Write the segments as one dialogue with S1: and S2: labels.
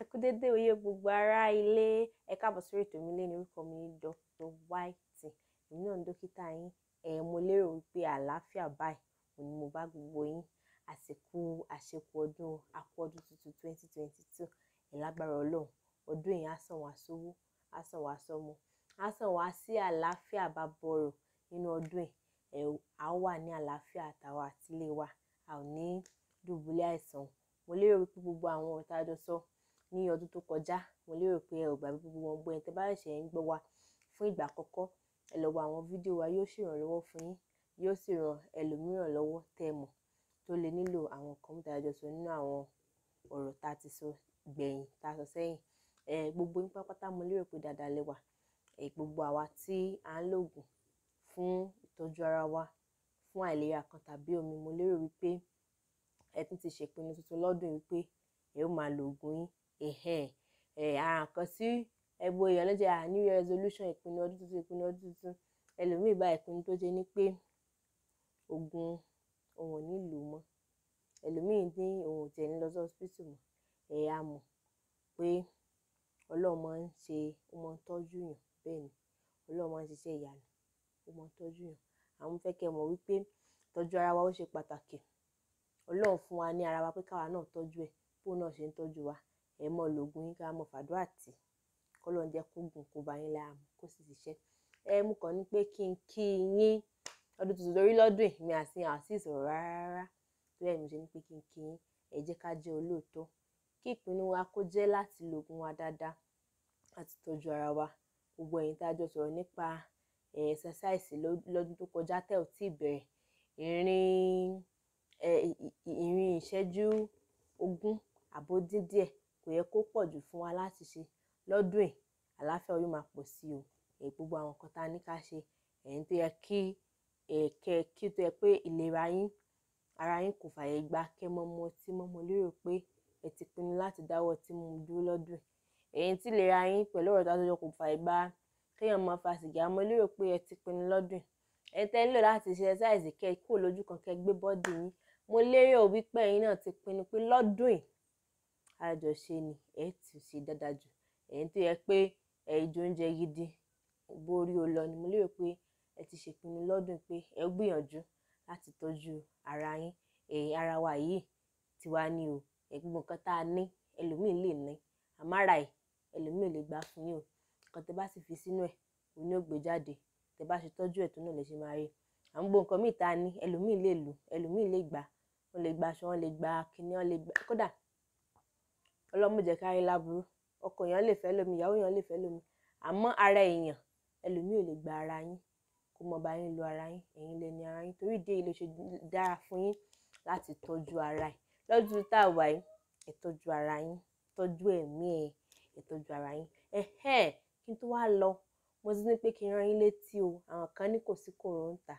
S1: Ẹ kú dédé oyè gbogbo ará ilé, ẹ káàbọ̀ sórí ètò mi lẹ́ni orúkọ mi ní Dr. White. Èmi náà ní dókítà yín. Mo lérò wípé àlàáfíà báyìí òní mo bá gbogbo yín. Àṣekù ọdún akú ọdún tuntun 2022. Lágbára Ọlọ́run, ọdún yìí á sàn wá sówó, á sàn wá sọ́mọ, á sàn wá sí àlàáfíà bá bọ̀rọ̀ nínú ọdún yìí. A wà ní àlàáfíà àtàwọn àtìlé wa, a ò ní dùbúlẹ̀ àìsàn. Mo lérò wípé gbogbo àwọn ọ̀rọ̀ tá a jọ sọ ní ọdún tó kọjá, mo lérò pé ẹ ò gbàgbé gbogbo wọn. Gbọ́ ẹni tẹ́ bá ṣẹ̀ṣẹ̀ ń gbọ́ wa fún ìgbà àkọ́kọ́, ẹ lọ wo àwọn fídíò wa, yóò ṣèrànlọ́wọ́ fún yín, yóò sì ran ẹlòmíràn lọ́wọ́ tẹ́ ẹ mọ̀ tó lè nílò àwọn nǹkan tá a jọ sọ nínú àwọn ọ̀rọ̀ tá a ti sọ gbẹ̀yìn, tá a sọ sẹ́yìn. Gbogbo yín pátápátá mo lérò pé dáadáa lẹ wà. Gbogbo àwa tí à ń lògùn fún ìtọ́jú ara wa fún àìlera kan tàbí omi, mo lérò wípé ẹ tún ti ṣèpinnu tuntun lọ́dún yìí pé ẹ ó máa lo ògùn yín. Ara nǹkan sí ẹgbẹ́ èèyàn lọ́jọ́ New Year resolution, ìpinnu ọdún tuntun. Ẹlòmíì bá ìpinnu tó ṣe ní pé ògùn òun ò ní lò mọ́. Ẹlòmíì ní òun ò tẹ̀ ní lọ sí hospital mọ́. A mọ̀ pé Ọlọ́run máa ń ṣe, ó máa ń tọ́jú yàn. Bẹ́ẹ̀ ni, Ọlọ́run máa ń ṣiṣẹ́ ìyanu, ó máa ń tọ́jú yàn. Àwọn fẹ́ kẹ́ mọ̀ wípé ìtọ́jú ara wa ó ṣe pàtàkì. Ọlọ́run fún wa ní ara wa pé káwa náà tọ́jú ẹ̀, bóun náà ṣe ń tọ́jú wa. Ẹ mọ̀ lògùn yín, ká mọ̀ fàdúrà tì, k'Ọlọ́run jẹ́ kógùn kó bá yín lára mu, kó sì ṣiṣẹ́. Mú kàn ní pé kí n kí yín ọdún tuntun lórí lọ́dún yìí, mi àti ìsọ̀rọ̀ rárá. Torí ẹ̀ mo ṣe ní pé kí n kí yín. Ẹ jẹ́ ká jẹ́ olóòótọ́, kí ìpinnu wa kó jẹ́ láti lògùn wa dáadáa, láti tọ́jú ara wa. Gbogbo ẹ̀yin tá a jọ sọ̀rọ̀ nípa exercise lọ́dún tó kọjá tẹ́ ò tí ì bẹ̀rẹ̀. Ìrìn ìṣẹ́jú 20 àbó dín díẹ̀ kò yẹ kó pọ̀ jù fún wa láti ṣe lọ́dún yìí. Àlàáfíà yóò máa pọ̀ sí o. Gbogbo àwọn nǹkan tá a ní ká ṣe, ẹ̀yin tó yẹ kí tó yẹ pé ìlera yín, ara yín kò fàyè gbà kẹ́ mọ́ mu ọtí mọ́. Mo lérò pé ẹ ti pinnu láti dáwọ́ ọtí mímu dúró lọ́dún yìí. Ẹ̀yin tí ìlera yín pẹ̀lú ọ̀rọ̀ tá a sọ kò fàyè gbà kéèyàn máa fa sìgá, mo lérò pé ẹ ti pinnu lọ́dún yìí. Ẹ̀yin tẹ́ nílò láti ṣe exercise kẹ́ kúrò lójú kan, kẹ́ gbé bọ́dì yín. Mo lérò wípé ẹ̀yin náà ti pinnu pé lọ́dún yìí àjọṣe ni ẹ ti ṣe dáadáa jù. Ẹ̀yin tó yẹ pé ìjọ oúnjẹ gidi borí o lọ ni, mo lérò pé ẹ ti ṣèpinnu lọ́dún pé ẹ gbìyànjú láti tọ́jú ara yín. Ara wa yìí tiwa ni o. Gbogbo nǹkan tá a ní ẹlòmíì lè ní, àmàrà ẹ̀ ẹlòmíì lè gbà fún yín o. Nǹkan tẹ́ bá sì fi sínú ẹ̀ òun ni ó gbé jáde. Tẹ́ bá ṣe tọ́jú ẹ̀ tó náà lè ṣe máa rí. Àwọn gbogbo nǹkan míì tá a ní ẹlòmíì lè lò, ẹlòmíì lè gbà. Wọ́n lè gba aṣọ, wọ́n lè gba kíní, wọ́n lè gba kódà Ọlọ́run má jẹ́ ká rí láburú. Ọkọ èèyàn lè fẹ́ lómi, ìyàwó èèyàn lè fẹ́ lómi. Àmọ́ ara èèyàn ẹlòmíì ò lè gba ara yín kó mọ bá yín lo ara yín. Ẹ̀yin lẹ ní ara yín. Torí ìdí èyí ló ṣe dára fún yín láti tọ́jú ara ẹ̀. Lọ́dún tá a wà yìí, ẹ tọ́jú ara yín, tọ́jú ẹ̀mí ẹ̀, ẹ tọ́jú ara yín. Kí n tó wá lọ, mo ti ní pé kí n rán yín létí o. Àwọn kan ní kò sí kòró ń tà.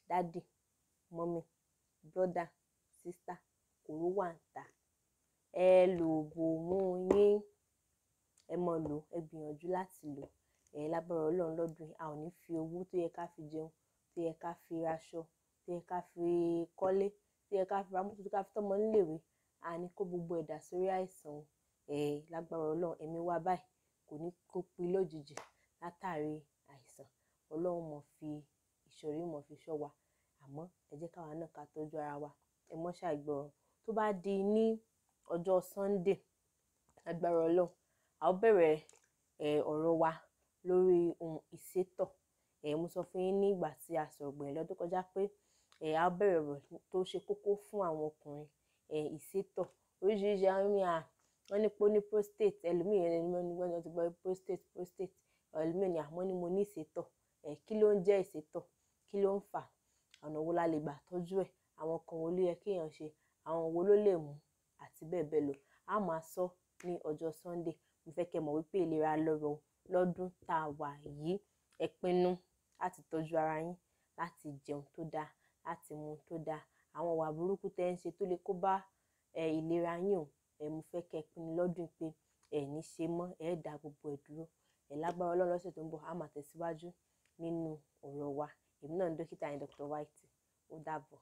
S1: Daddy, mommy, brother, sister, kòró wà ń tà. Ẹ lò bòmú yín, ẹ mọ̀ lò, ẹ gbìyànjú láti lò. Lágbára Ọlọ́run lọ́dún yìí, a ò ní fi owó tó yẹ ká fi jẹun, tó yẹ ká fi raṣọ, tó yẹ ká fi kọ́lé, tó yẹ ká fi ra mọ́tò, tó yẹ ká fi tọ́mọ níléèwé, a ní kó gbogbo ẹ̀dá sórí àìsàn. Lágbára Ọlọ́run, ẹ̀mí wa báyìí kò ní kó pin lójijì látàrí àìsàn. Ọlọ́run mọ̀ fi ìṣọ̀rí mọ̀ fi ṣọ́ wa. Àmọ́ ẹ jẹ́ káwa náà ká tọ́jú ara wa. Ẹ mọ́ ṣàìgbọràn. Tó bá di ní ọjọ́ Sunday, lágbára Ọlọ́run, a ó bẹ̀rẹ̀ ọ̀rọ̀ wa lórí ohun ìsétọ̀. Mo sọ fún yín nígbà tí a sọ̀rọ̀ gbẹ̀yìn lọ́dún kọjá pé a ó bẹ̀rẹ̀ ọ̀rọ̀ tó ṣe kókó fún àwọn ọkùnrin, ìsétọ̀. Oríṣiríṣi àwọn ènìyàn wọ́n ní pé ó ní prostate, ẹlòmíì wọ́n ti gbọ́ prostate, ẹlòmíì ni àmọ́ ní mo ní ìsétọ̀. Kí ló ń jẹ́ ìsétọ̀? Kí ló ń fà? Ọ̀nà wo la lè gbà tọ́jú ẹ̀? Àwọn nǹkan wo ló yẹ kéèyàn ṣe? Àwọn wo ló lè mú? Àti bẹ́ẹ̀ bẹ́ẹ̀ lọ. A máa sọ ní ọjọ́ Sunday. Mo fẹ́ kẹ́ mọ̀ wípé ìlera lọ́rọ̀ lọ́dún tá a wà yìí. Ẹ pinnu láti tọ́jú ara yín, láti jẹun tó dáa, láti mu tó dáa. Àwọn ìwà burúkú tẹ́ ń ṣe tó lè kó bá ìlera yín o. Mo fẹ́ kẹ́ pinnu lọ́dún pé ẹ ní ṣe mọ́, ẹ dá gbogbo ẹ̀ dúró. Lágbára Ọlọ́run lọ́sẹ̀ tó ń bọ̀, a máa tẹ̀síwájú nínú ọ̀rọ̀ wa. Èmi náà ni dókítà yín Dr. White. Ó dàbọ̀.